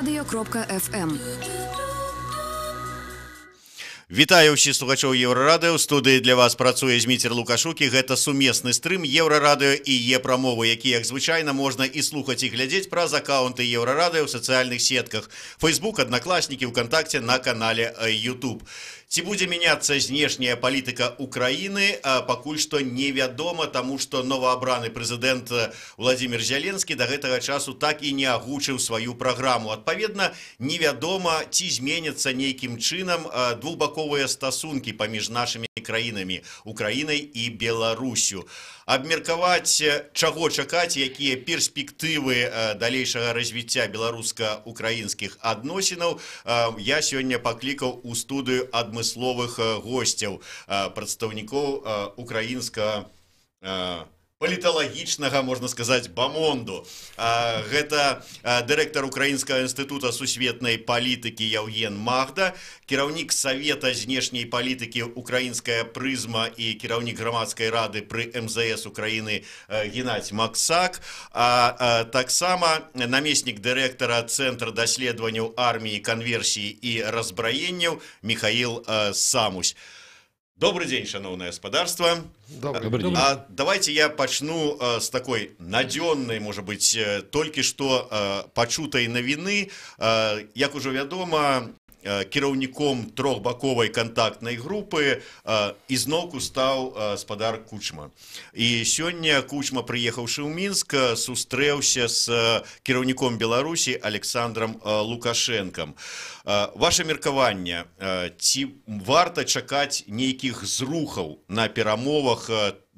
Radio.FM. Вітаю ўсіх слухачоў Еўрарадыё. У студыі для вас працуе Зміцер Лукашук, і гэта сумесны стрым Еўрарадыё і Е-прамовы, які, як звычайна, можна і слухаць, і глядзець праз акаунты Еўрарадыё ў сацыяльных сетках Facebook, Аднакласнікі, ВКонтакте, на канале YouTube. Ці будзе мяняцца знешняя палітыка Украіны, пакуль што невядома, таму што новаабраны прэзідэнт Владзімір Зеленскі да гэтага часу так і не агучыў сваю праграму. Адпаведна, невядома, ці зменяцца нейкім чынам двухбаковыя стасункі паміж нашымі краінамі, Украінай і Беларусю. Абмеркаваць, чаго чакаць, якія перспектывы далейшага развіцця беларуска-украінскіх адносінаў, я сёння паклікаў у студыю адмысловых госцяў, прадстаўнікоў украінскага паліталагічнага, можна сказаць, бамонду. Гэта дырэктар Украінскага інстытута сусветнай палітыкі Яўген Магда, кіраўнік Савета знешняй палітыкі «Украінская прызма» і кіраўнік грамадскай рады пры МЗС Украіны Геннадзь Максак, а таксама намеснік дырэктара Цэнтра даследаванняў арміі, канверсіі і разбраенняў Михаил Самусь. Добрый день, шановное господарство. Добрый день. Давайте я почну с такой надзённай, может быть, только что пачутай навіны. Як ужо вядома, кіраўніком трохбаковай кантактнай групы ізноўку стаў спадар Кучма. І сёння Кучма, прыехаўшы ў Мінск, сустрэўся з кіраўніком Беларусі Александром Лукашенком. Ваше меркаванне, ці варта чакаць нейкіх зрухаў на перамовах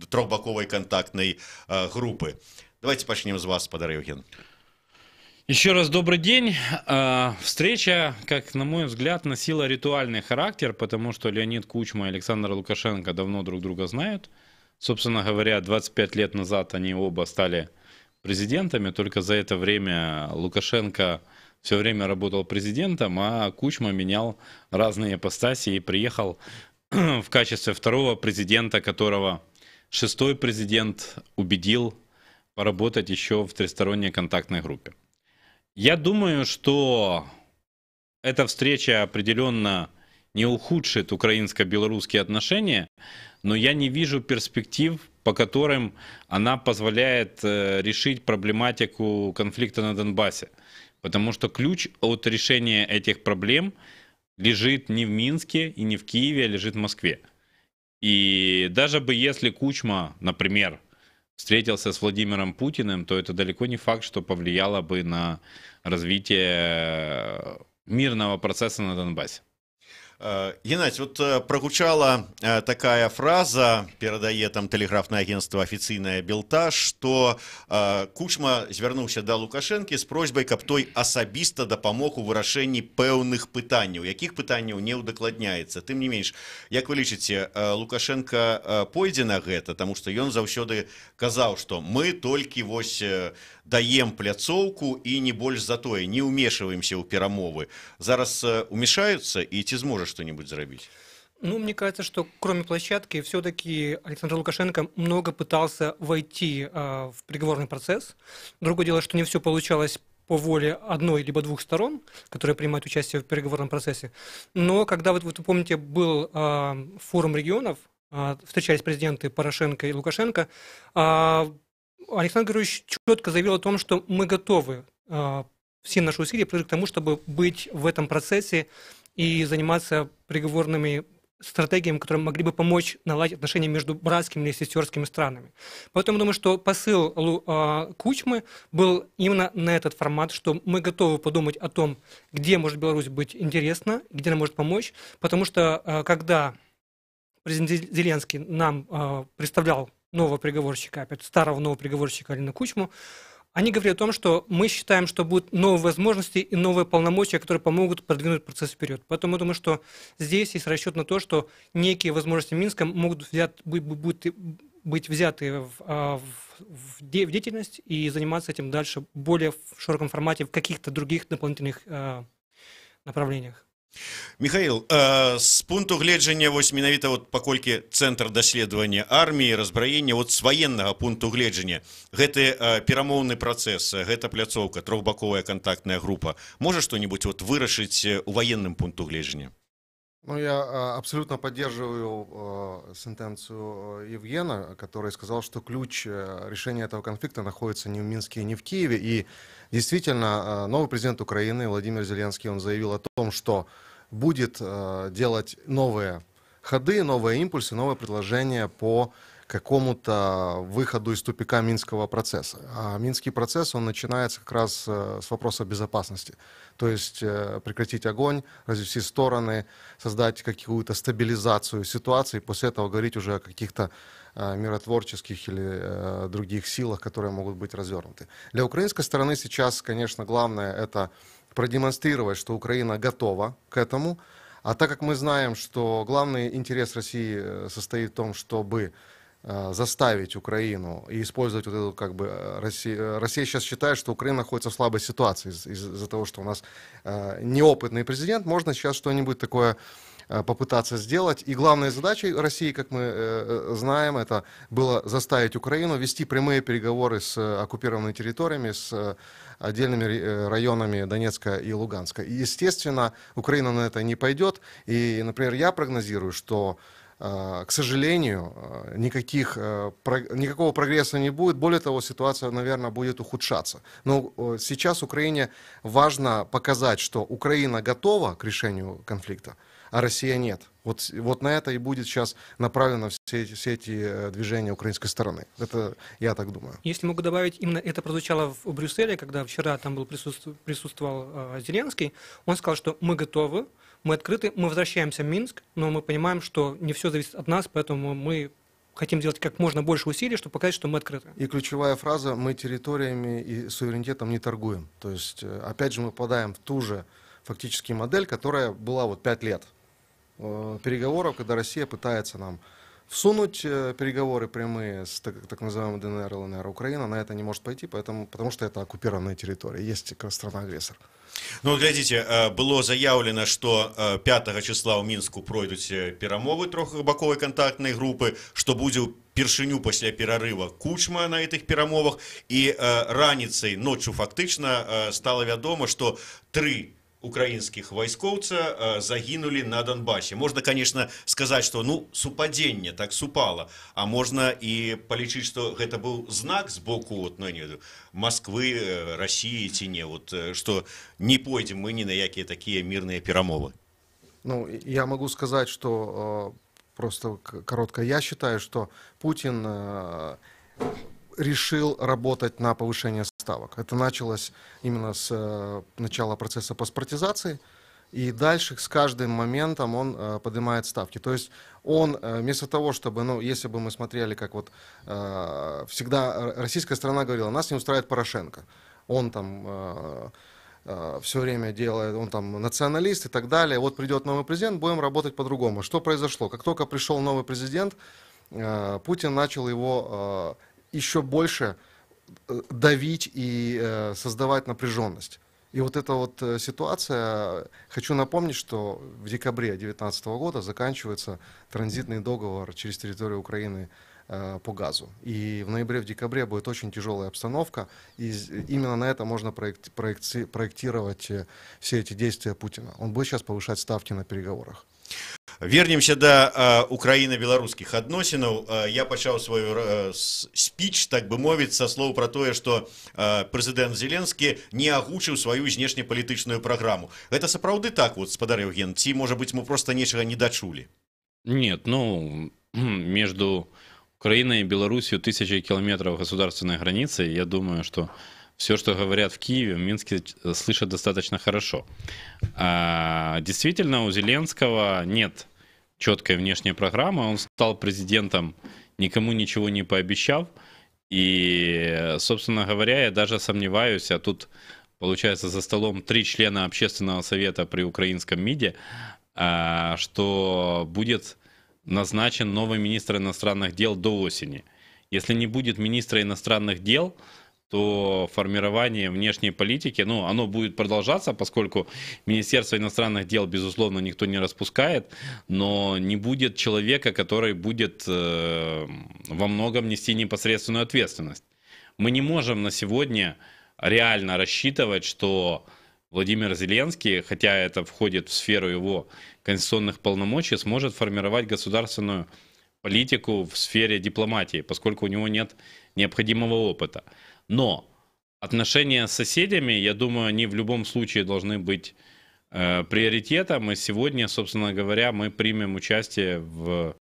трохбаковай кантактнай групы? Давайте пачнем з вас, спадар Евген. Еще раз добрый день. Встреча, как на мой взгляд, носила ритуальный характер, потому что Леонид Кучма и Александр Лукашенко давно друг друга знают. Собственно говоря, 25 лет назад они оба стали президентами, только за это время Лукашенко все время работал президентом, а Кучма менял разные ипостаси и приехал в качестве второго президента, которого шестой президент убедил поработать еще в тристоронней контактной группе. Я думаю, что эта встреча определенно не ухудшит украинско-белорусские отношения, но я не вижу перспектив, по которым она позволяет решить проблематику конфликта на Донбассе. Потому что ключ от решения этих проблем лежит не в Минске и не в Киеве, а лежит в Москве. И даже бы если Кучма, например, встретился с Владимиром Путиным, то это далеко не факт, что повлияло бы на развитие мирного процесса на Донбассе. Геннадзь, вот прогучала такая фраза, перадае там тэлеграфнае агентство «Афіцыйная Белта», что Кучма звярнуўся да Лукашэнкі з просьбай, каб той асабіста дапамог у вырашэнні пэўных пытанняў. Якіх пытанняў не ўдакладняецца. Тым не менш, як вы лічыце, Лукашенко пойдзе на гэта, таму што ён заўсёды казаў, што мы толькі вось даем пляцоўку і не больш за тое, не ўмешваемся ў перамовы. Зараз умешаются, и ці зможа что-нибудь заработать? Ну, мне кажется, что кроме площадки, все-таки Александр Лукашенко много пытался войти в переговорный процесс. Другое дело, что не все получалось по воле одной либо двух сторон, которые принимают участие в переговорном процессе. Но когда, вот вы помните, был форум регионов, встречались президенты Порошенко и Лукашенко, Александр Григорьевич четко заявил о том, что мы готовы все наши усилия приложить к тому, чтобы быть в этом процессе и заниматься переговорными стратегиями, которые могли бы помочь наладить отношения между братскими или сестерскими странами. Поэтому я думаю, что посыл Кучмы был именно на этот формат, что мы готовы подумать о том, где может Беларусь быть интересна, где она может помочь, потому что когда президент Зеленский нам представлял нового переговорщика, опять старого нового переговорщика Алина Кучму, они говорили о том, что мы считаем, что будут новые возможности и новые полномочия, которые помогут продвинуть процесс вперед. Поэтому я думаю, что здесь есть расчет на то, что некие возможности Минска могут быть взяты в деятельность и заниматься этим дальше более в широком формате в каких-то других дополнительных направлениях. Михаил, з пункту гледжання вось менавіта вот паколькі цэнтр даследавання арміі разбраення вот з ваеннага пункту гледжання гэты перамоўны працэс, гэта пляцоўка, трохбаковая кантактная група можа што-нибудь вот вырашыць у ваенным пункту гледжання? Ну, я абсолютно поддерживаю сентенцию Евгена, который сказал, что ключ решения этого конфликта находится не в Минске и не в Киеве. И действительно, новый президент Украины Владимир Зеленский, он заявил о том, что будет делать новые ходы, новые импульсы, новые предложения по какому-то выходу из тупика Минского процесса. А Минский процесс, он начинается как раз с вопроса безопасности. То есть прекратить огонь, развести стороны, создать какую-то стабилизацию ситуации, после этого говорить уже о каких-то миротворческих или других силах, которые могут быть развернуты. Для украинской стороны сейчас, конечно, главное это продемонстрировать, что Украина готова к этому. А так как мы знаем, что главный интерес России состоит в том, чтобы заставить Украину и использовать вот эту как бы Россия сейчас считает, что Украина находится в слабой ситуации из-за того, что у нас неопытный президент, можно сейчас что-нибудь такое попытаться сделать. И главной задачей России, как мы знаем, это было заставить Украину вести прямые переговоры с оккупированными территориями, с отдельными районами Донецка и Луганска. И, естественно, Украина на это не пойдет. И, например, я прогнозирую, что к сожалению, никакого прогресса не будет. Более того, ситуация, наверное, будет ухудшаться. Но сейчас Украине важно показать, что Украина готова к решению конфликта, а Россия нет. Вот на это и будет сейчас направлено все эти движения украинской стороны. Это я так думаю. Если могу добавить, именно это прозвучало в Брюсселе, когда вчера там присутствовал Зеленский. Он сказал, что мы готовы, мы открыты, мы возвращаемся в Минск, но мы понимаем, что не все зависит от нас, поэтому мы хотим делать как можно больше усилий, чтобы показать, что мы открыты. И ключевая фраза: мы территориями и суверенитетом не торгуем. То есть, опять же, мы попадаем в ту же фактически модель, которая была вот 5 лет переговоров, когда Россия пытается нам всунуть переговоры прямые с так называемым ДНР, ЛНР. Украина на это не может пойти, потому что это оккупированная территория, есть страна-агрессор. Ну, глядзіце, было заявлено, что 5 числа ў Мінску пройдуць перамовы трохбаковай кантактнай групы, что будзе ўпершыню пасля перарыва Кучма на этих перамовах, и раніцай, ночью фактычна стало вядома, что 3 украінскіх вайскоўца загінулі на Донбассе. Можно, конечно, сказать, что ну супадзенне так супала, а можно и полічыць, что гэта был знак с боку вот, ну, Москвы, России ці не, вот, что не пойдем мы ни на якія такие мирные перамовы. Ну, я могу сказать, что просто коротко, я считаю, что Путин решил работать на повышение ставок. Это началось именно с начала процесса паспортизации, и дальше с каждым моментом он поднимает ставки. То есть он вместо того, чтобы, ну, если бы мы смотрели, как вот всегда российская сторона говорила, нас не устраивает Порошенко, он там все время делает, он там националист и так далее, вот придет новый президент, будем работать по-другому. Что произошло? Как только пришел новый президент, Путин начал его еще больше давить и создавать напряженность. И вот эта вот ситуация, хочу напомнить, что в декабре 2019 года заканчивается транзитный договор через территорию Украины по газу. И в ноябре, в декабре будет очень тяжелая обстановка, и именно на это можно проектировать все эти действия Путина. Он будет сейчас повышать ставки на переговорах. Вернемся до украіна-беларускіх адносінаў. Я пачаў свой спіч, так бы мовіць, са слоў пра тое, што прэзідэнт Зеленскі не агучыў сваю знешнепалітычную праграму. Гэта сапраўды так, вот, спадар Евген, ці, можа быць, мы проста нечага не дачулі? Нет, ну, между Украиной и Беларусью 1000 километров государственной границы. Я думаю, что все, что говорят в Киеве, в Минске слышат достаточно хорошо. Действительно, у Зеленского нет четкой внешней программы. Он стал президентом, никому ничего не пообещав. И, собственно говоря, я даже сомневаюсь, а тут, получается, за столом 3 члена общественного совета при украинском МИДе, что будет назначен новый министр иностранных дел до осени. Если не будет министра иностранных дел, то формирование внешней политики, оно будет продолжаться, поскольку Министерство иностранных дел, безусловно, никто не распускает, но не будет человека, который будет во многом нести непосредственную ответственность. Мы не можем на сегодня реально рассчитывать, что Владимир Зеленский, хотя это входит в сферу его конституционных полномочий, сможет формировать государственную политику в сфере дипломатии, поскольку у него нет необходимого опыта. Но отношения с соседями, я думаю, они в любом случае должны быть приоритетом. И сегодня, собственно говоря, мы примем участие в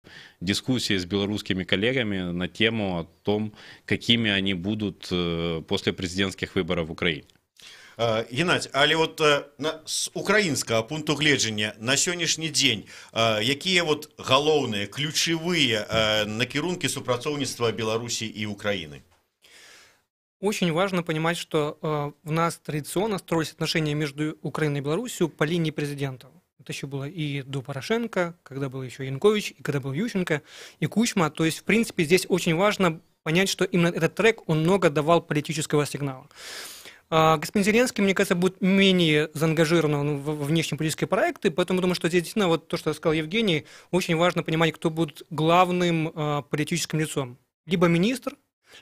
дискуссии с белорусскими коллегами на тему о том, какими они будут после президентских выборов в Украине. Геннадзь, але вот з украінскага пункту гледжання на сённяшні дзень якія вот галоўныя ключевые накірункі супрацоўніцтва Беларусі и Украины? Очень важно понимать, что у нас традиционно строились отношения между Украиной и Беларусью по линии президентов. Это еще было и до Порошенко, когда был еще Янукович, и когда был Ющенко, и Кучма. То есть, в принципе, здесь очень важно понять, что именно этот трек, он много давал политического сигнала. Господин Зеленский, мне кажется, будет менее заангажирован в внешнеполитические проекты, поэтому думаю, что здесь действительно, вот то, что сказал Евгений, очень важно понимать, кто будет главным политическим лицом. Либо министр,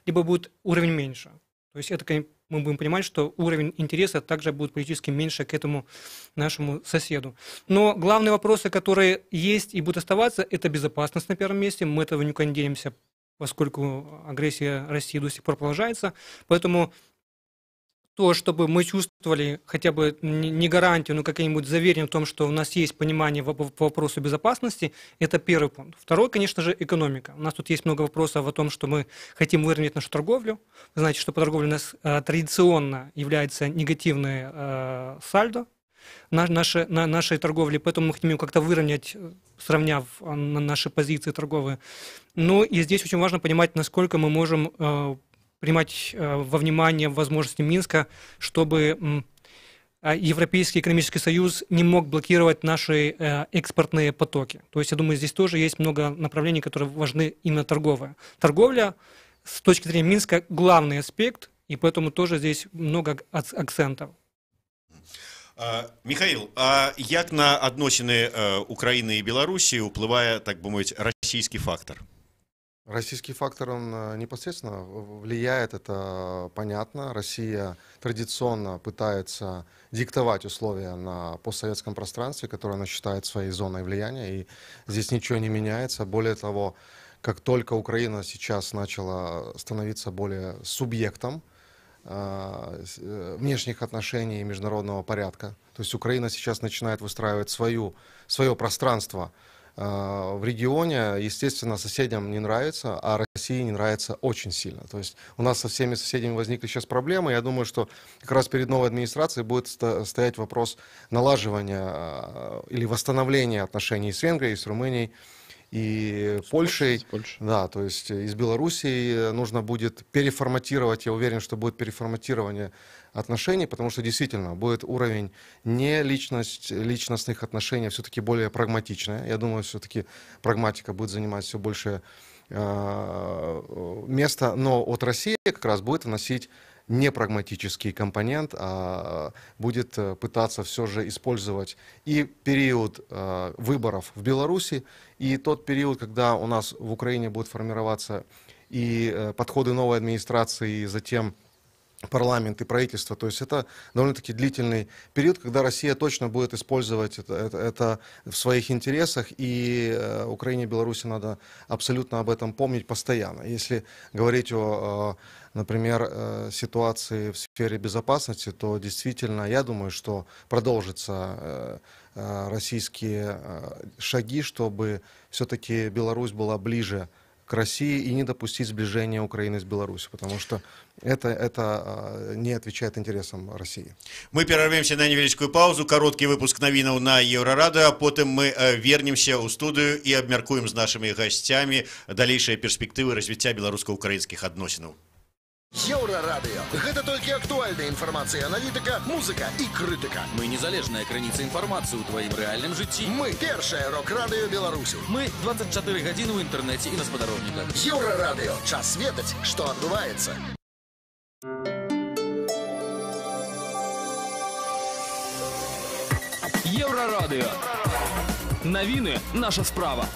либо будет уровень меньше. То есть это мы будем понимать, что уровень интереса также будет политически меньше к этому нашему соседу. Но главные вопросы, которые есть и будут оставаться, это безопасность на первом месте. Мы этого никуда не денемся, поскольку агрессия России до сих пор продолжается. Поэтому то, чтобы мы чувствовали хотя бы не гарантию, но какие-нибудь заверения в том, что у нас есть понимание по вопросу безопасности, это первый пункт. Второй, конечно же, экономика. У нас тут есть много вопросов о том, что мы хотим выровнять нашу торговлю. Вы знаете, что по торговле у нас традиционно является негативное сальдо нашей торговли, поэтому мы хотим ее как-то выровнять, сравняв наши позиции торговые. Ну и здесь очень важно понимать, насколько мы можем принимать во внимание возможности Минска, чтобы Европейский экономический союз не мог блокировать наши экспортные потоки. То есть, я думаю, здесь тоже есть много направлений, которые важны именно торговые. Торговля, с точки зрения Минска, главный аспект, и поэтому тоже здесь много акцентов. Михаил, а як на адносіны Украины и Беларуси уплывае, так бы мовіць, российский фактор? Российский фактор, он непосредственно влияет, это понятно. Россия традиционно пытается диктовать условия на постсоветском пространстве, которое она считает своей зоной влияния, и здесь ничего не меняется. Более того, как только Украина сейчас начала становиться более субъектом внешних отношений и международного порядка, то есть Украина сейчас начинает выстраивать свое пространство в регионе, естественно, соседям не нравится, а России не нравится очень сильно. То есть у нас со всеми соседями возникли сейчас проблемы. Я думаю, что как раз перед новой администрацией будет стоять вопрос налаживания или восстановления отношений с Венгрией, с Румынией и Польшей. Да, то есть из Белоруссии нужно будет переформатировать, я уверен, что будет переформатирование отношений, потому что действительно будет уровень не личностных отношений, а все-таки более прагматичное. Я думаю, все-таки прагматика будет занимать все больше места, но от России как раз будет вносить не прагматический компонент, а будет пытаться все же использовать и период выборов в Беларуси, и тот период, когда у нас в Украине будут формироваться и подходы новой администрации, и затем парламент и правительство. То есть это довольно-таки длительный период, когда Россия точно будет использовать это в своих интересах, и Украине и Беларуси надо абсолютно об этом помнить постоянно. Если говорить о, например, ситуации в сфере безопасности, то действительно, я думаю, что продолжатся российские шаги, чтобы все-таки Беларусь была ближе к России и не допустить сближения Украины с Беларусью, потому что это не отвечает интересам России. Мы перервемся на невеличкую паузу, короткий выпуск новинаў на Еврорадио, а потом мы вернемся ў студию и обмяркуем с нашими гостями дальнейшие перспективы развития белорусско-украинских адносінаў. Еўрарадыё. Гэта толькі актуальная інфармацыя, аналітыка, музыка і крытыка. Мы незалежная крыніца інфармацыі ў тваім рэальным жыцці. Мы першае рок-радыё Беларусі. Мы 24 гадзіны ў інтэрнэце і на спадарожніках. Еўрарадыё. Час ведаць, што адбываецца. Єврорадіо. Новини – наша справа.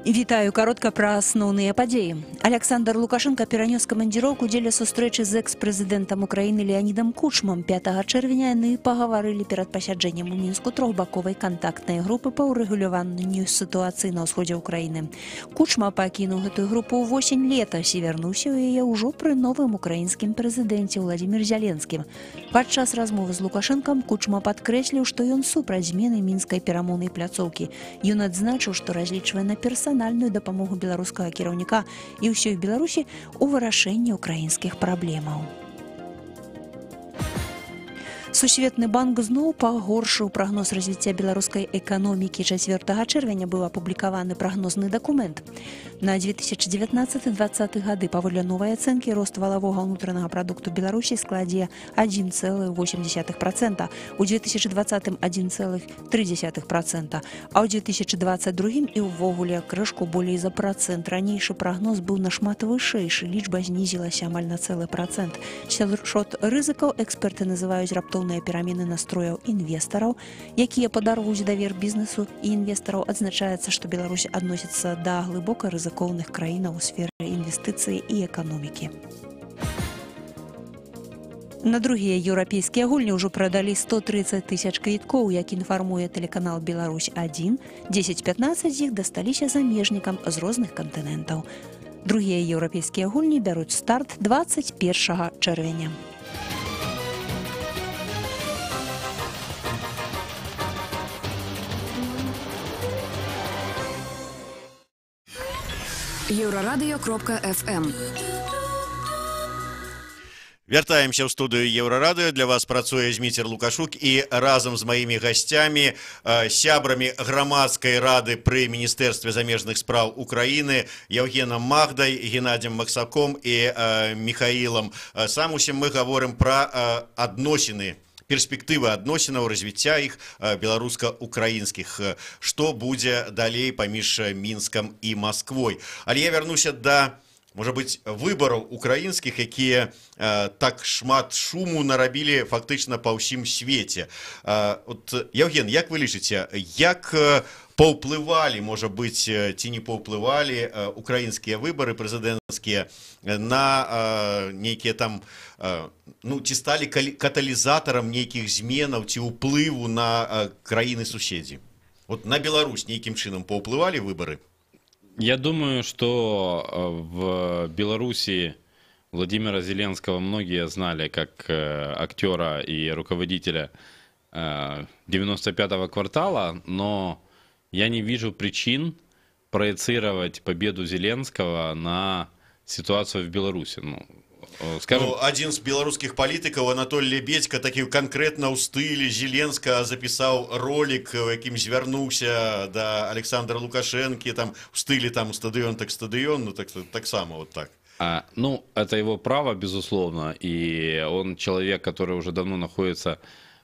Вітаю, каротка пра асноўныя падзеі. Александр Лукашенко перанёс камандзіроўку дзеля сустрэчы з экс-прэзідэнтам Украіны Леанідам Кучмам. 5 чэрвеня яны пагаварылі перад пасяджэннем у Мінску трохбаковай кантактнай групы па ўрэгуляванню сітуацыі на ўсходзе Украіны. Кучма пакінуў гэтую групу ўвосень летась і вярнуўся ў яе ўжо пры новым украінскім прэзідэнце Владзімір Зеленскім. Падчас размовы з Лукашэнкам Кучма падкрэсліў, што ён супраць змены мінскай перамоўнай пляцоўкі. Ён адзначыў, што разлічвае на персанальную дапамогу беларускага кіраўніка і ўсёй Беларусі ў вырашэнні украінскіх праблемаў. Сусветны банк зноў пагоршыў прагноз развіцця беларускай эканомікі. 4 чэрвеня быў апублікаваны прагнозны дакумент. На 2019-2020 гады паводле новай ацэнкі рост валавога ўнутранага прадукту Беларусі складзе 1,8%, у 2020 – 1,3%, а ў 2022 і ўвогуле крышку болей за працэнт. Ранейшы прагноз быў нашмат вышэйшы, лічба знізілася амаль на цэлы працэнт. Сярод рызыкаў эксперты называюць раптоўныя перамены настрояў інвестараў, якія падарвуць давер бізнесу і інвестараў. Адзначаецца, што Беларусь адносіцца да глыбока рызыкоўных краінаў у сферы інвестыцыі і эканомікі. На другія еўрапейскія гульні ўжо прадалі 130 тысяч квіткоў, як інфармуе тэлеканал «Беларусь-1». 10-15 з іх дасталіся замежнікам з розных кантынентаў. Другія еўрапейскія гульні бяруць старт 21 чэрвеня. Еврорадио.FM. Вяртаемся ў студыю Еўрарадыё. Для вас працуе Зміцер Лукашук і разам з маімі гасцямі, сябрамі грамадскай рады пры Міністэрстве замежных спраў Украіны Евгенам Магдай, Геннадзем Максаком і Михаілам Самусем мы гаворым пра адносіны, перспектывы адносінаў, развіцця іх беларуска-украінскіх, што будзе далей паміж Мінскам і Масквой. Але я вярнуся да, можа быць, выбараў украінскіх, якія так шмат шуму нарабілі фактычна па ўсім свеце. Евген, як вы лічыце, як паўплывалі, можа быць, ці не паўплывалі украінскія выбары прэзідэнцкія на нейкія там, ну, ці сталі каталізатарам нейкіх зменаў ці ўплыву на краіны-суседзі? Вот на Беларусь нейкім чынам паўплывалі выбары? Я думаю, что в Беларуси Владимира Зеленского многие знали как актера и руководителя 95-го квартала, но я не вижу причин проецировать победу Зеленского на ситуацию в Беларуси. Скажем... Один з беларускіх палітыкаў, Анатолій Лебедька, такі канкрэтна ў стылі Зеленскага запісаў ролик, у якім звярнуўся да Александра Лукашэнкі, там у стылі там стадыён, так стадыён, ну так само вот так. Ну, это его право, безусловно, и он человек, который уже давно находится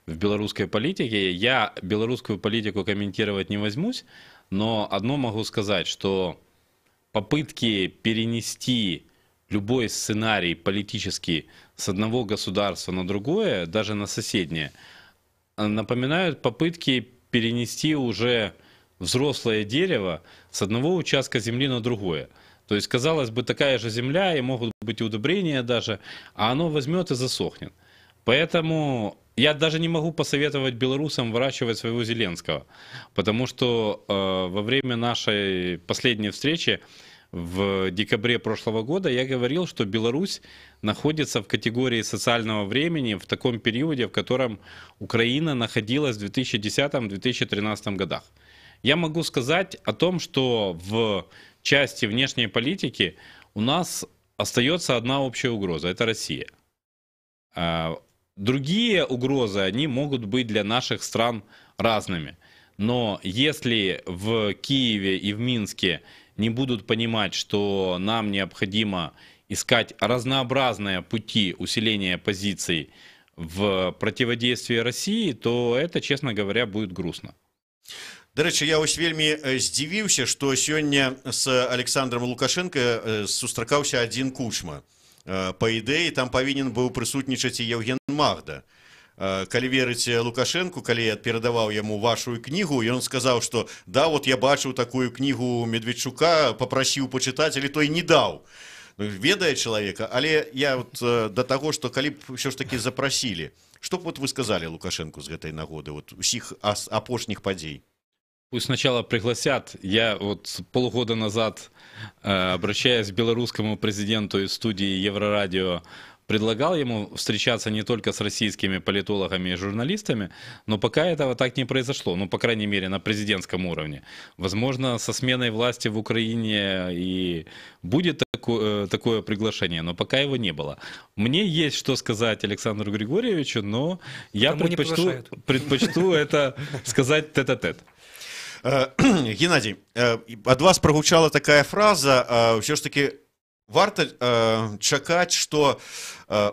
в белорусской политике. Я белорусскую политику комментировать не возьмусь, но одно могу сказать, что попытки перенести любой сценарий политический с одного государства на другое, даже на соседнее, напоминают попытки перенести уже взрослое дерево с одного участка земли на другое. То есть, казалось бы, такая же земля, и могут быть удобрения даже, а оно возьмет и засохнет. Поэтому я даже не могу посоветовать белорусам выращивать своего Зеленского, потому что во время нашей последней встречи в декабре прошлого года я говорил, что Беларусь находится в категории социального времени в таком периоде, в котором Украина находилась в 2010-2013 годах. Я могу сказать о том, что в части внешней политики у нас остается одна общая угроза – это Россия. Другие угрозы, они могут быть для наших стран разными. Но если в Киеве и в Минске не будут понимать, что нам необходимо искать разнообразные пути усиления позиций в противодействии России, то это, честно говоря, будет грустно. До речі, я ось вельмі здзівіўся, што сёння з Александром Лукашенко сустракаўся адзін Кучма. Па ідэі там павінен быў прысутнічаць і Евген Магда. Калі верыць Лукашенку, калі я перадаваў яму вашу кнігу, ён сказаў, што да, вот я бачыў такую кнігу Медведчука, папрасіў пачытаць, але той не даў. Ведае чалавека, але я вот да таго, што калі б ўсё ж такі запрасілі, што б вот вы сказалі Лукашенку з гэтай нагоды, вот усіх апошніх падзей? Пусть сначала пригласят. Я вот полгода назад, обращаясь к белорусскому президенту из студии Еврорадио, предлагал ему встречаться не только с российскими политологами и журналистами, но пока этого так не произошло, ну, по крайней мере, на президентском уровне. Возможно, со сменой власти в Украине и будет такое приглашение, но пока его не было. Мне есть что сказать Александру Григорьевичу, но я предпочту это сказать тет-а-тет. Геннадий, ад вас прагучала такая фраза, ўсё ж таки варта чакаць, што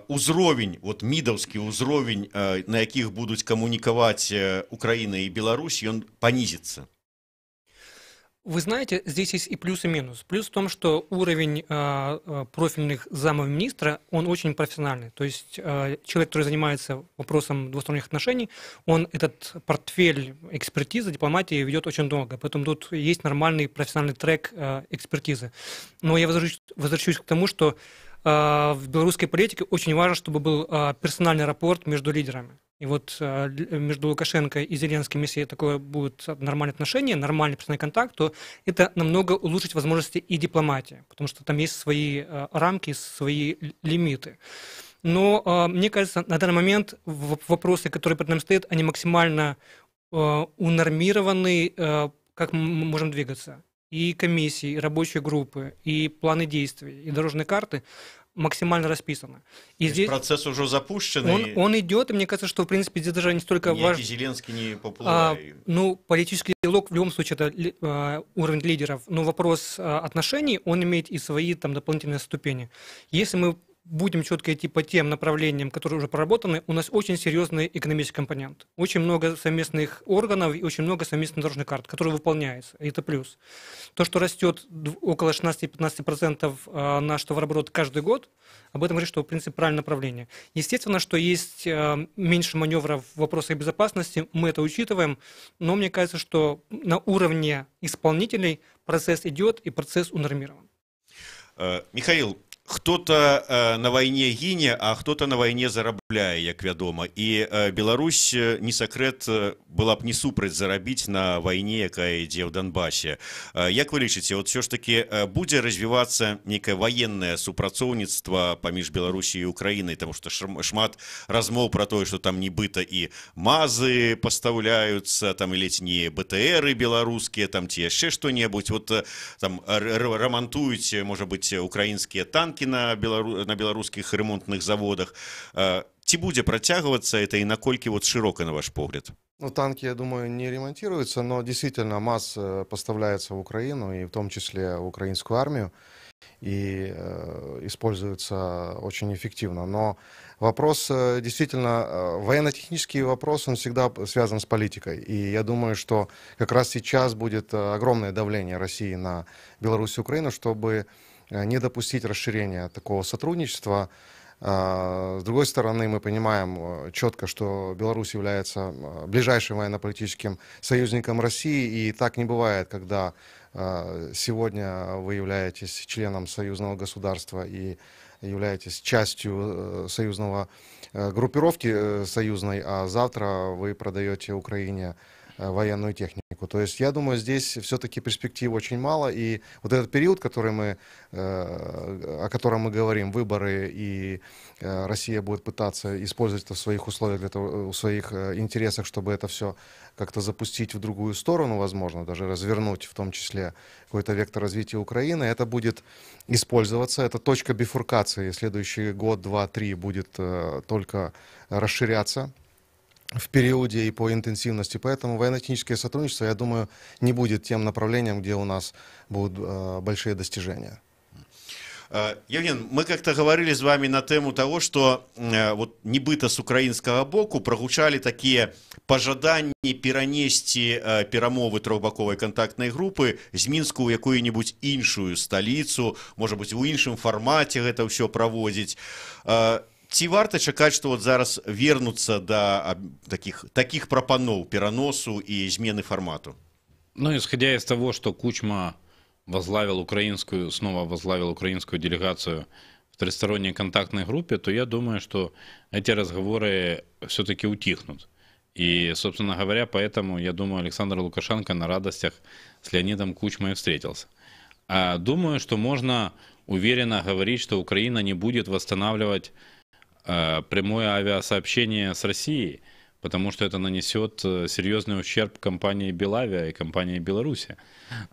узровень, вот мідаўскі ўзровень, на якіх будуць камунікаваць Украіна і Беларусь, ён панізіцца. Вы знаете, здесь есть и плюс, и минус. Плюс в том, что уровень профильных замов министра, он очень профессиональный. То есть человек, который занимается вопросом двусторонних отношений, он этот портфель экспертизы, дипломатии ведет очень долго. Поэтому тут есть нормальный профессиональный трек экспертизы. Но я возвращусь к тому, что в белорусской политике очень важно, чтобы был персональный рапорт между лидерами. И вот между Лукашенко и Зеленским, если такое будет нормальное отношение, нормальный персональный контакт, то это намного улучшит возможности и дипломатии, потому что там есть свои рамки, свои лимиты. Но мне кажется, на данный момент вопросы, которые перед нами стоят, они максимально унормированы, как мы можем двигаться. И комиссии, и рабочие группы, и планы действий, и дорожные карты максимально расписаны. И здесь процесс уже запущен. Он идет, и мне кажется, что в принципе здесь даже не столько важно. Зеленский не поплывает. Ну, политический диалог в любом случае это уровень лидеров. Но вопрос отношений, он имеет и свои там дополнительные ступени. Если мы будем четко идти по тем направлениям, которые уже проработаны, у нас очень серьезный экономический компонент. Очень много совместных органов и очень много совместных дорожных карт, которые выполняются. И это плюс. То, что растет около 16-15% наш товарооборот каждый год, об этом говорит, что в принципе правильное направление. Естественно, что есть меньше маневров в вопросах безопасности, мы это учитываем, но мне кажется, что на уровне исполнителей процесс идет и процесс унормирован. Михаил, кто-то на войне гіне, а кто-то на войне зарабляе, як вядома. І Беларусь, не сакрэт, была б не супраць зарабіць на вайне, якая ідзе ў Донбасе. Як вы лічыце, вот все ж таки будзе развівацца некае ваеннае супрацоўніцтва паміж Беларусі і Украінай, тому што шмат размоў пра тое, што там нібыта і мазы пастаўляюцца, там і ледзь не БТРы беларускія, там ці яшчэ што-небудзь, вот там рамантуюць, можа быць, украінскія танкі на беларускіх ремонтных заводах. Ці будзе працягвацца это и наколькі вот широко, на ваш погляд? Ну, танки, я думаю, не ремонтируются, но действительно МАЗ поставляется в Украину, и в том числе в украинскую армию, и используется очень эффективно. Но вопрос, действительно, военно-технический вопрос, он всегда связан с политикой. И я думаю, что как раз сейчас будет огромное давление России на Беларусь и Украину, чтобы не допустить расширения такого сотрудничества. С другой стороны, мы понимаем четко, что Беларусь является ближайшим военно-политическим союзником России, и так не бывает, когда сегодня вы являетесь членом союзного государства и являетесь частью союзного группировки союзной, а завтра вы продаете Украине военную технику. То есть, я думаю, здесь все-таки перспектив очень мало, и вот этот период, о котором мы говорим, выборы, и Россия будет пытаться использовать это в своих условиях, в своих интересах, чтобы это все как-то запустить в другую сторону, возможно, даже развернуть в том числе какой-то вектор развития Украины, это будет использоваться, это точка бифуркации, следующий год, два, три будет только расширяться в периоде и по интенсивности. Поэтому военно-техническое сотрудничество, я думаю, не будет тем направлением, где у нас будут большие достижения. Евген, мы как-то говорили с вами на тему того, что вот нібыта с украинского боку прогучали такие пожаданні перенести перамовы трохбаковой контактной группы з Мінску ў якую-нибудь іншую столицу, может быть, у іншым формате это все проводить. Ці варта чакаць, што вот зараз вернуцца да таких прапаноў пераносу і змены формату? Ну, исходя из того, что Кучма снова возглавил украинскую делегацию в тристоронней контактной группе, то я думаю, что эти разговоры все-таки утихнут. И, собственно говоря, поэтому, я думаю, Александр Лукашенко на радостях с Леонидом Кучмой встретился. А думаю, что можно уверенно говорить, что Украина не будет восстанавливать прямое авиасообщение с Россией, потому что это нанесет серьезный ущерб компании Белавиа и компании Беларуси,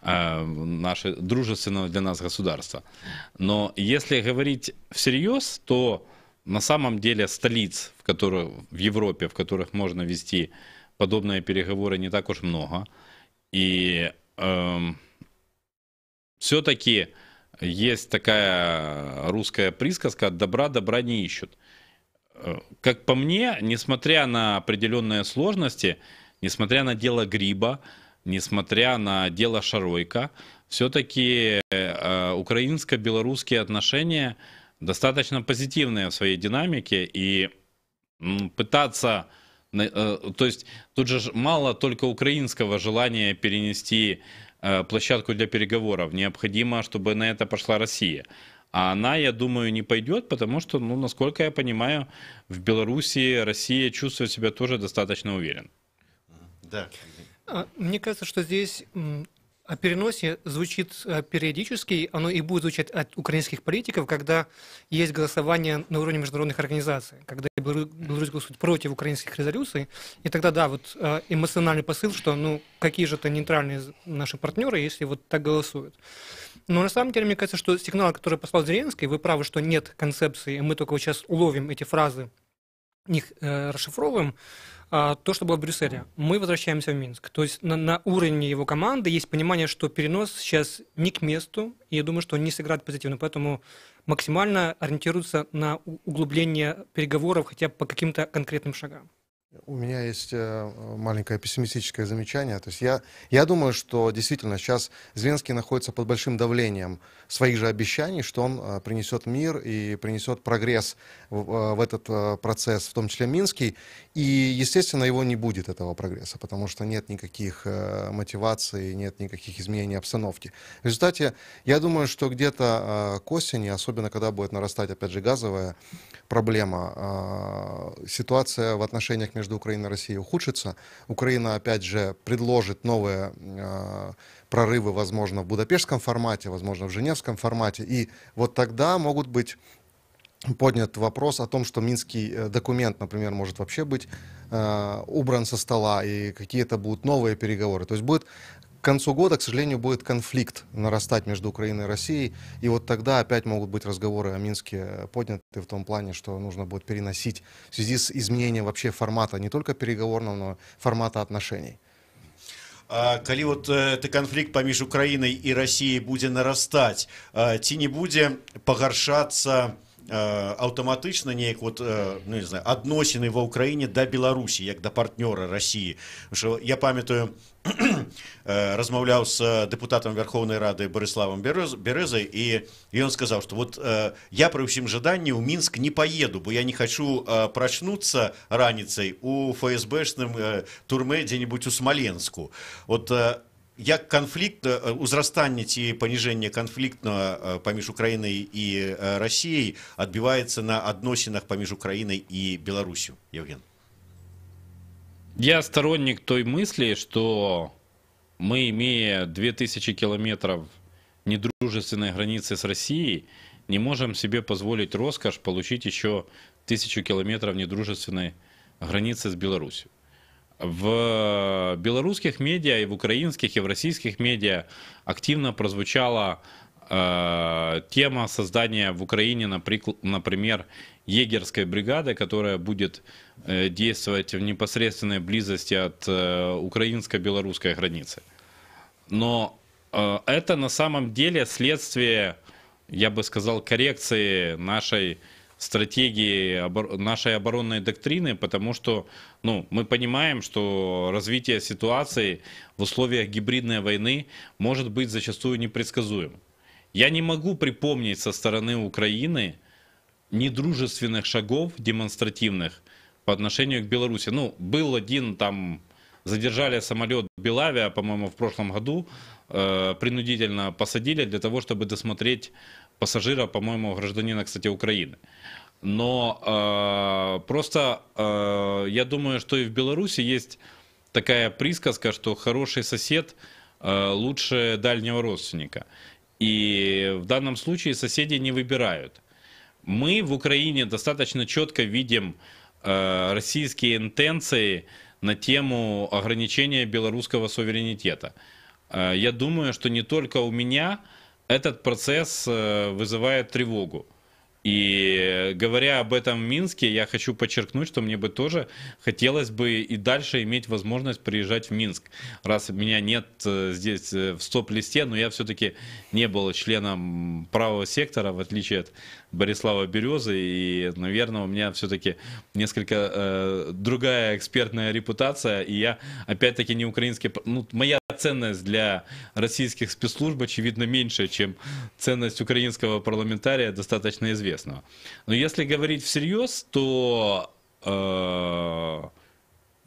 наше дружественное для нас государство. Но если говорить всерьез, то на самом деле столиц, в Европе, в которых можно вести подобные переговоры, не так уж много. И все-таки есть такая русская присказка: от добра добра не ищут. Как по мне, несмотря на определенные сложности, несмотря на дело Гриба, несмотря на дело Шаройко, все-таки украинско-белорусские отношения достаточно позитивные в своей динамике, и пытаться... То есть тут же мало только украинского желания перенести площадку для переговоров, необходимо, чтобы на это пошла Россия. А она, я думаю, не пойдет, потому что, насколько я понимаю, в Беларуси Россия чувствует себя тоже достаточно уверенно. Да. Мне кажется, что здесь о переносе звучит периодически, оно и будет звучать от украинских политиков, когда есть голосование на уровне международных организаций, когда Беларусь голосует против украинских резолюций, и тогда, да, вот эмоциональный посыл, что, какие же это нейтральные наши партнеры, если вот так голосуют. Но на самом деле, мне кажется, что сигнал, который послал Зеленский, вы правы, что нет концепции, мы только вот сейчас уловим эти фразы, их расшифровываем, то, что было в Брюсселе. Мы возвращаемся в Минск. То есть на уровне его команды есть понимание, что перенос сейчас не к месту, и я думаю, что он не сыграет позитивно. Поэтому максимально ориентируются на углубление переговоров хотя бы по каким-то конкретным шагам. У меня есть маленькое пессимистическое замечание. То есть я думаю, что действительно сейчас Зеленский находится под большим давлением своих же обещаний, что он принесет мир и принесет прогресс в этот процесс, в том числе Минский. И, естественно, его не будет, этого прогресса, потому что нет никаких мотиваций, нет никаких изменений обстановки. В результате, я думаю, что где-то к осени, особенно когда будет нарастать, опять же, газовая проблема, ситуация в отношениях между Украиной и Россией ухудшится. Украина, опять же, предложит новые прорывы, возможно, в Будапештском формате, возможно, в Женевском формате. И вот тогда могут быть поднят вопрос о том, что минский документ, например, может вообще быть убран со стола, и какие-то будут новые переговоры. То есть будет к концу года, к сожалению, будет конфликт нарастать между Украиной и Россией, и вот тогда опять могут быть разговоры о Минске подняты в том плане, что нужно будет переносить в связи с изменением вообще формата, не только переговорного, но формата отношений. Калі вот ты канфлікт паміж Украінай і Расіяй будзе нарастаць, ці не будзе пагаршацца аўтаматычна неяк вот, не знаю, адносіны ва ўкраіне да Беларусі як да партнёра Расіі? Я памятаю, размаўляў з дэпутатам Верховнай Рады Барыславам Бярэзай, і ён сказаў, што вот я пры ўсім жаданні ў Мінск не паеду, бо я не хочу прачнуцца раніцай у ФСБшным турме дзе-нибудь у Смаленску. Вот як канфлікт, узрастанне ці паніжэнне канфліктнага паміж Украінай і Расіяй адбіваецца на адносінах паміж Украінай і Беларусю? Евген. Я сторонник той мысли, что мы, имея 2000 километров недружественной границы с Россией, не можем себе позволить роскошь получить еще 1000 километров недружественной границы с Беларусью. В белорусских медиа, и в украинских, и в российских медиа активно прозвучала тема создания в Украине, например, егерской бригады, которая будет действовать в непосредственной близости от украинско-белорусской границы. Но это на самом деле следствие я бы сказал, коррекции нашей стратегии, нашей оборонной доктрины, потому что мы понимаем, что развитие ситуации в условиях гибридной войны может быть зачастую непредсказуемым. Я не могу припомнить со стороны Украины недружественных шагов демонстративных по отношению к Беларуси. Был один там, задержали самолет Белавиа, по-моему, в прошлом году, принудительно посадили для того, чтобы досмотреть пассажира, по-моему, гражданина, кстати, Украины. Но просто я думаю, что и в Беларуси есть такая присказка, что хороший сосед лучше дальнего родственника. И в данном случае соседи не выбирают. Мы в Украине достаточно четко видим российские интенции на тему ограничения белорусского суверенитета. Я думаю, что не только у меня этот процесс вызывает тревогу. И говоря об этом в Минске, я хочу подчеркнуть, что мне бы тоже хотелось бы и дальше иметь возможность приезжать в Минск. Раз меня нет здесь в стоп-листе, но я все-таки не был членом правого сектора, в отличие от Борислава Березы, и, наверное, у меня все-таки несколько другая экспертная репутация, и я, опять-таки, не украинский... моя ценность для российских спецслужб, очевидно, меньше, чем ценность украинского парламентария, достаточно известного. Но если говорить всерьез, то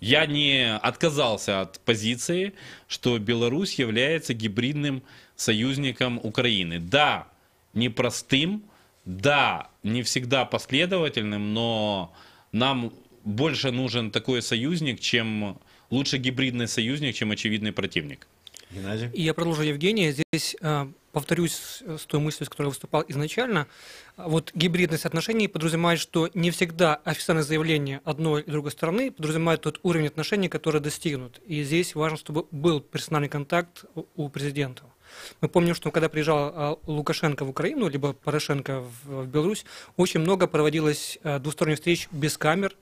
я не отказался от позиции, что Беларусь является гибридным союзником Украины. Да, непростым, да, не всегда последовательным, но нам больше нужен такой союзник, чем лучше гибридный союзник, чем очевидный противник. Геннадий? И я продолжу Евгения. Здесь повторюсь с той мыслью, с которой я выступал изначально. Вот гибридность отношений подразумевает, что не всегда официальное заявление одной и другой стороны подразумевает тот уровень отношений, который достигнут. И здесь важно, чтобы был персональный контакт у президента. Мы помним, что когда приезжал Лукашенко в Украину, либо Порошенко в Беларусь, очень много проводилось двусторонних встреч без камер,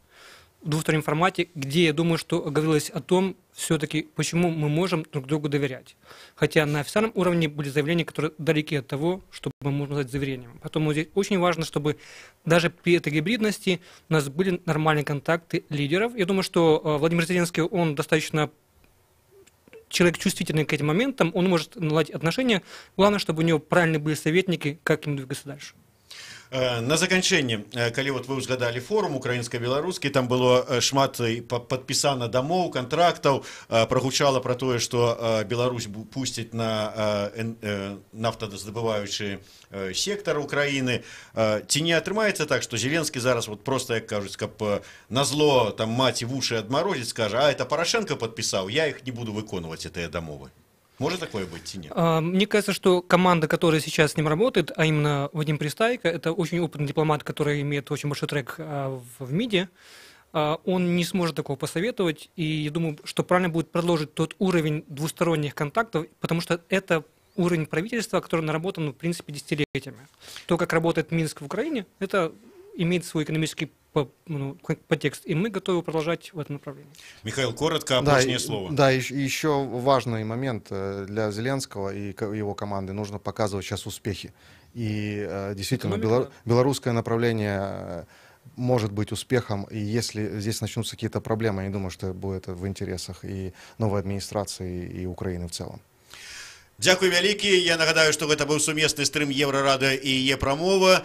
в двустороннем формате, где, я думаю, что говорилось о том, все-таки, почему мы можем друг другу доверять. Хотя на официальном уровне были заявления, которые далеки от того, чтобы мы можем назвать заверением. Поэтому здесь очень важно, чтобы даже при этой гибридности у нас были нормальные контакты лидеров. Я думаю, что Владимир Зеленский, он достаточно человек чувствительный к этим моментам, он может наладить отношения. Главное, чтобы у него правильные были советники, как им двигаться дальше. На заканчэнне, калі вот вы ўзгадалі форум украінска-беларускі, там было шмат падпісана дамоў, кантрактаў, прагучала пра тое, што Беларусь пусціць на нафтаздабываючы сектар Украіны. Ці не атрымаецца так, што Зеленскі зараз вот просто, як кажуць, каб назло там маці вушы адмарозіць, скажа, а это Порошенко подписал, я их не буду выконваць, гэтыя дамовы. Может такое быть или нет? Мне кажется, что команда, которая сейчас с ним работает, а именно Вадим Пристайко, это очень опытный дипломат, который имеет очень большой трек в МИДе, он не сможет такого посоветовать, и я думаю, что правильно будет продолжить тот уровень двусторонних контактов, потому что это уровень правительства, который наработан, в принципе, десятилетиями. То, как работает Минск в Украине, это имеет свой экономический подтекст, и мы готовы продолжать в этом направлении. Михаил, коротко, опрошнее слово. Да, еще важный момент для Зеленского и его команды. Нужно показывать сейчас успехи. И действительно, белорусское направление может быть успехом, и если здесь начнутся какие-то проблемы, я не думаю, что будет в интересах и новой администрации, и Украины в целом. Дзякуй вялікі. Я нагадаю, што гэта быў сумесны стрым Еўрарадыё і Е-прамова.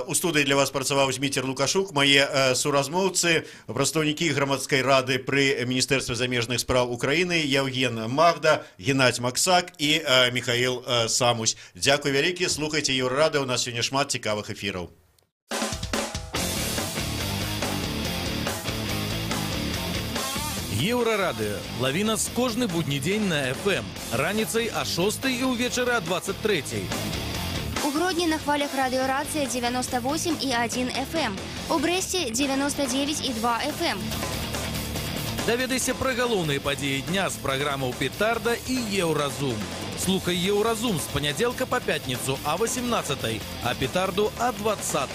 У студыі для вас працаваў Зміцер Лукашук, мае суразмоўцы, прадстаўнікі грамадскай рады пры Міністэрстве замежных спраў Украіны, Евген Магда, Геннадзь Максак і Михаил Самусь. Дзякуй вялікі, слухайце Еўрарадыё, у нас сёння шмат цікавых эфіраў. Еўрарадыё. Лаві нас кожны будні дзень на FM. Раніцай о 6 і ўвечары о 23. У Гродні на хвалях радіорація 98,1 FM. У Брэсце 99,2 FM. Даведайся пра галоўныя падзеі дня з праграмаў Петарда і Еўразум. Слухай Еўразум з панядзелка па пятніцу о 18, а Петарду о 20.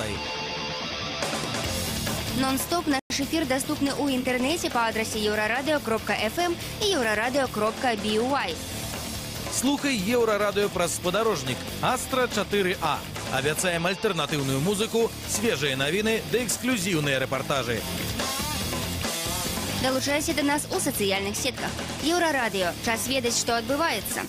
Нон-стоп наш эфир доступны у интернете по адресе euroradio.fm и euroradio.by. Слухай Еўрарадыё праз спадарожнік Астра 4А. Абяцаем альтэрнатыўную музыку, свежыя навіны ды эксклюзіўныя рэпартажы. Долучайся до нас у социальных сетках. Еврорадио. Час ведаць, што адбываецца.